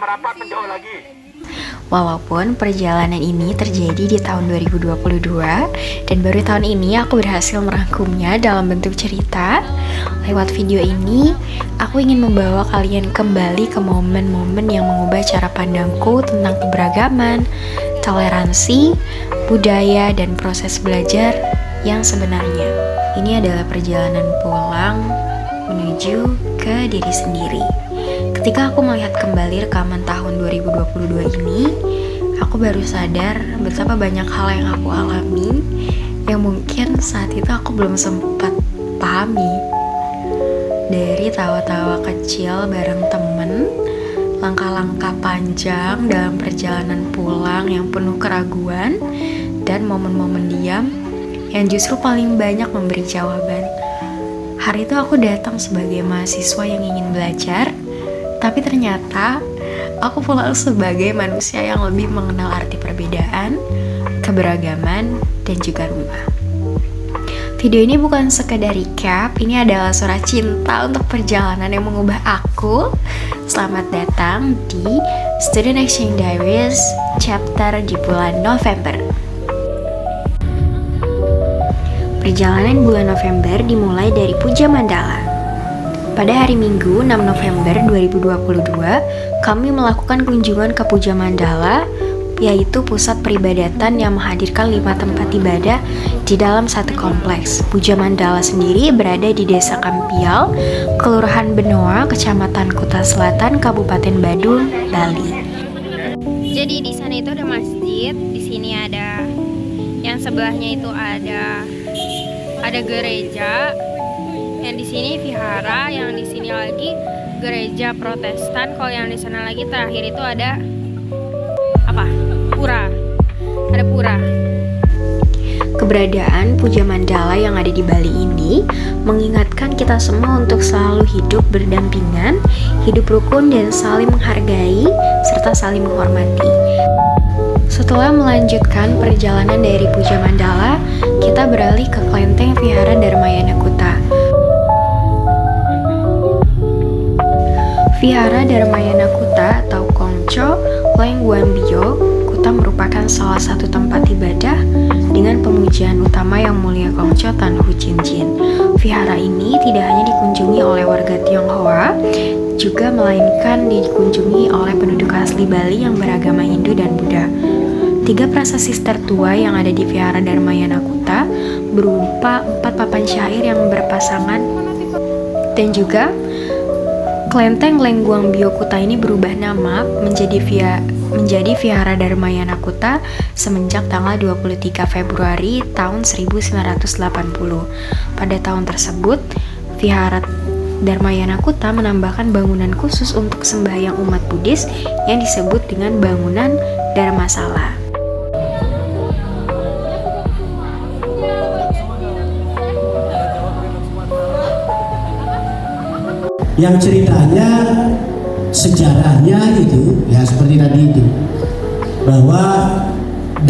merapat menjauh lagi. Walaupun perjalanan ini terjadi di tahun 2022 dan baru tahun ini aku berhasil merangkumnya dalam bentuk cerita. Lewat video ini, aku ingin membawa kalian kembali ke momen-momen yang mengubah cara pandangku tentang keberagaman, toleransi, budaya, dan proses belajar yang sebenarnya. Ini adalah perjalanan pulang menuju ke diri sendiri. Ketika aku melihat kembali rekaman tahun 2022 ini, aku baru sadar betapa banyak hal yang aku alami yang mungkin saat itu aku belum sempat pahami. Dari tawa-tawa kecil bareng temen, langkah-langkah panjang dalam perjalanan pulang yang penuh keraguan, dan momen-momen diam yang justru paling banyak memberi jawaban. Hari itu aku datang sebagai mahasiswa yang ingin belajar, tapi ternyata aku pulang sebagai manusia yang lebih mengenal arti perbedaan, keberagaman, dan juga rumah. Video ini bukan sekedar recap, ini adalah surat cinta untuk perjalanan yang mengubah aku. Selamat datang di Student Exchange Diaries chapter di bulan November. Perjalanan bulan November dimulai dari Puja Mandala. Pada hari Minggu 6 November 2022, kami melakukan kunjungan ke Puja Mandala, yaitu pusat peribadatan yang menghadirkan 5 tempat ibadah di dalam satu kompleks. Puja Mandala sendiri berada di Desa Kampial, Kelurahan Benoa, Kecamatan Kuta Selatan, Kabupaten Badung, Bali. Jadi di sana itu ada masjid, di sini ada, yang sebelahnya itu ada gereja. Yang di sini vihara, yang di sini lagi gereja Protestan. Kalau yang di sana lagi terakhir itu ada apa? Pura. Ada pura. Keberadaan Puja Mandala yang ada di Bali ini mengingatkan kita semua untuk selalu hidup berdampingan, hidup rukun dan saling menghargai serta saling menghormati. Setelah melanjutkan perjalanan dari Puja Mandala, kita beralih ke kelenteng Vihara Dharmayana Kuta. Vihara Dharmayana Kuta atau Kongco Lengguambio Kuta merupakan salah satu tempat ibadah dengan pemujaan utama Yang Mulia Kongco Tan Hu Chin Chin. Vihara ini tidak hanya dikunjungi oleh warga Tionghoa, juga melainkan dikunjungi oleh penduduk asli Bali yang beragama Hindu dan Buddha. 3 prasasti tertua yang ada di Vihara Dharmayana Kuta berupa 4 papan syair yang berpasangan, dan juga kelenteng Lengguambio Kuta ini berubah nama menjadi Vihara Dharmayana Kuta semenjak tanggal 23 Februari tahun 1980. Pada tahun tersebut, Vihara Dharmayana Kuta menambahkan bangunan khusus untuk sembahyang umat Buddhis yang disebut dengan bangunan Dharmasala. Yang ceritanya, sejarahnya itu ya seperti tadi itu, bahwa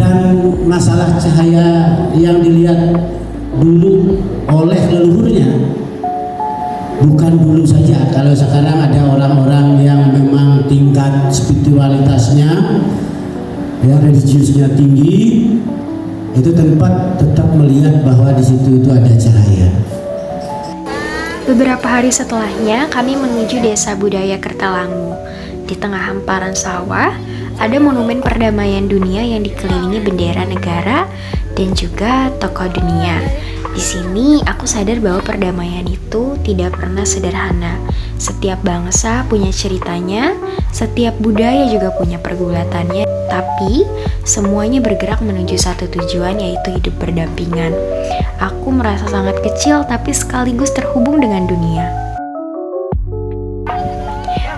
dan masalah cahaya yang dilihat dulu oleh leluhurnya bukan dulu saja. Kalau sekarang ada orang-orang yang memang tingkat spiritualitasnya ya religiusnya tinggi, itu tempat tetap melihat bahwa di situ itu ada cahaya. Beberapa hari setelahnya, kami menuju Desa Budaya Kertalangu. Di tengah hamparan sawah, ada monumen perdamaian dunia yang dikelilingi bendera negara dan juga tokoh dunia. Di sini, aku sadar bahwa perdamaian itu tidak pernah sederhana. Setiap bangsa punya ceritanya, setiap budaya juga punya pergulatannya, tapi semuanya bergerak menuju satu tujuan, yaitu hidup berdampingan. Aku merasa sangat kecil tapi sekaligus terhubung dengan dunia.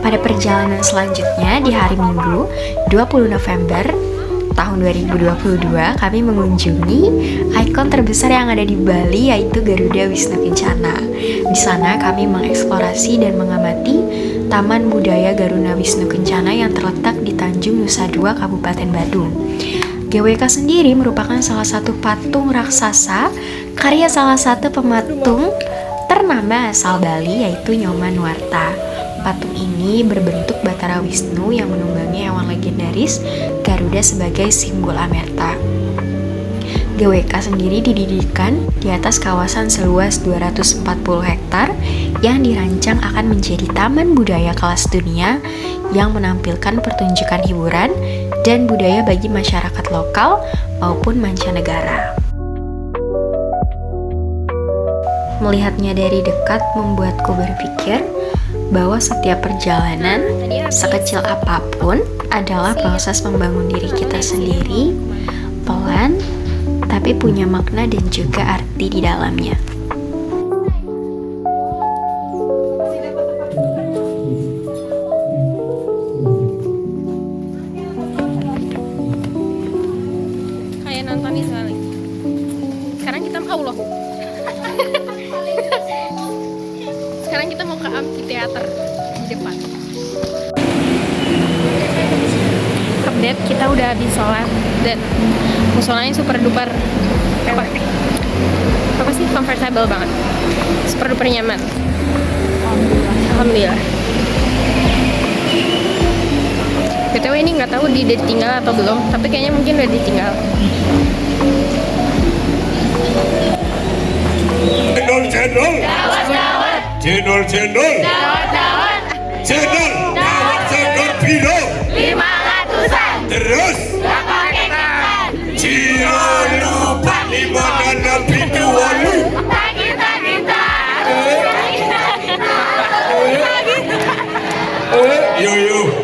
Pada perjalanan selanjutnya di hari Minggu 20 November tahun 2022, kami mengunjungi ikon terbesar yang ada di Bali, yaitu Garuda Wisnu Kencana. Di sana kami mengeksplorasi dan mengamati Taman Budaya Garuda Wisnu Kencana yang terletak di Tanjung Nusa Dua, Kabupaten Badung. GWK sendiri merupakan salah satu patung raksasa karya salah satu pematung ternama asal Bali, yaitu Nyoman Nuarta. Patung ini berbentuk Batara Wisnu yang menunggangi hewan legendaris Garuda sebagai simbol Amerta. GWK sendiri didirikan di atas kawasan seluas 240 hektar yang dirancang akan menjadi taman budaya kelas dunia yang menampilkan pertunjukan hiburan dan budaya bagi masyarakat lokal maupun mancanegara. Melihatnya dari dekat membuatku berpikir bahwa setiap perjalanan, sekecil apapun, adalah proses membangun diri kita sendiri, pelan, tapi punya makna dan juga arti di dalamnya. Kayak nonton Israel. Sekarang kita mau loh. Sekarang kita mau ke amphitheater di depan. Update, kita udah habis sholat dan musolanya super duper apa sih, comfortable banget, super duper nyaman. Alhamdulillah. BTW ini nggak tahu dia ditinggal atau belum, tapi kayaknya mungkin udah ditinggal. Cendol, cendol, cendol piro 500-an. terus Pakai ketan. Ciro lupa 5 dan pintu walu. Kita.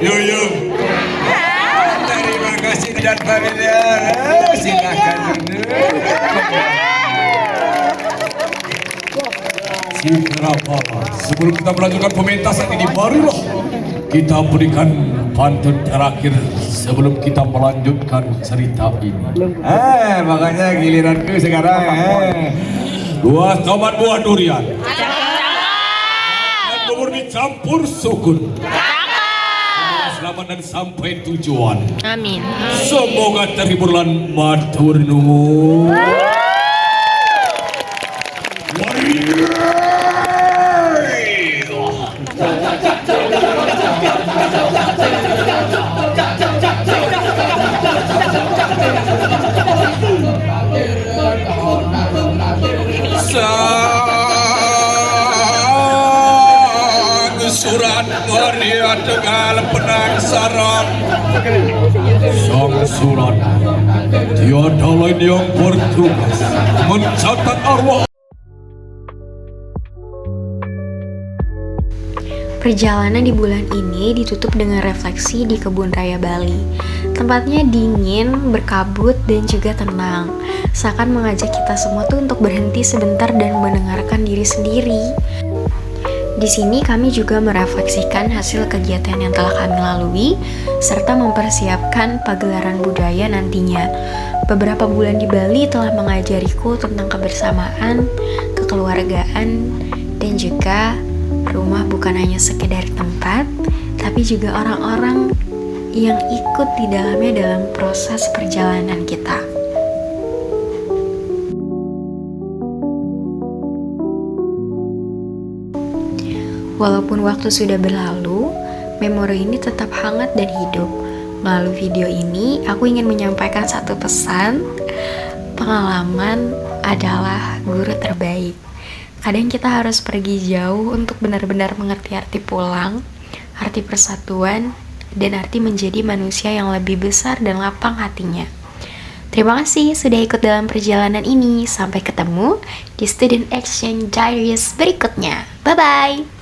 Yo. Terima kasih dan familiar. Silakan duduk. Sebelum kita melanjutkan pementasan ini, marilah kita berikan pantun terakhir sebelum kita melanjutkan cerita ini. Makanya giliranku sekarang. Buah tomat, buah durian. Dan bubur dicampur sukun. Selamat dan sampai tujuan. Amin. Semoga terhiburlah matur nuwun. Sang surat waria tegal penangsaran. Sang surat tiada lain yang bertugas mencatat arwah. Perjalanan di bulan ini ditutup dengan refleksi di Kebun Raya Bali. Tempatnya dingin, berkabut, dan juga tenang. Seakan mengajak kita semua tuh untuk berhenti sebentar dan mendengarkan diri sendiri. Di sini kami juga merefleksikan hasil kegiatan yang telah kami lalui, serta mempersiapkan pagelaran budaya nantinya. Beberapa bulan di Bali telah mengajariku tentang kebersamaan, kekeluargaan, dan juga rumah bukan hanya sekedar tempat, tapi juga orang-orang yang ikut di dalamnya dalam proses perjalanan kita. Walaupun waktu sudah berlalu, memori ini tetap hangat dan hidup. Melalui video ini, aku ingin menyampaikan satu pesan. Pengalaman adalah guru terbaik. Kadang kita harus pergi jauh untuk benar-benar mengerti arti pulang, arti persatuan, dan arti menjadi manusia yang lebih besar dan lapang hatinya. Terima kasih sudah ikut dalam perjalanan ini. Sampai ketemu di Student Exchange Diaries berikutnya. Bye-bye!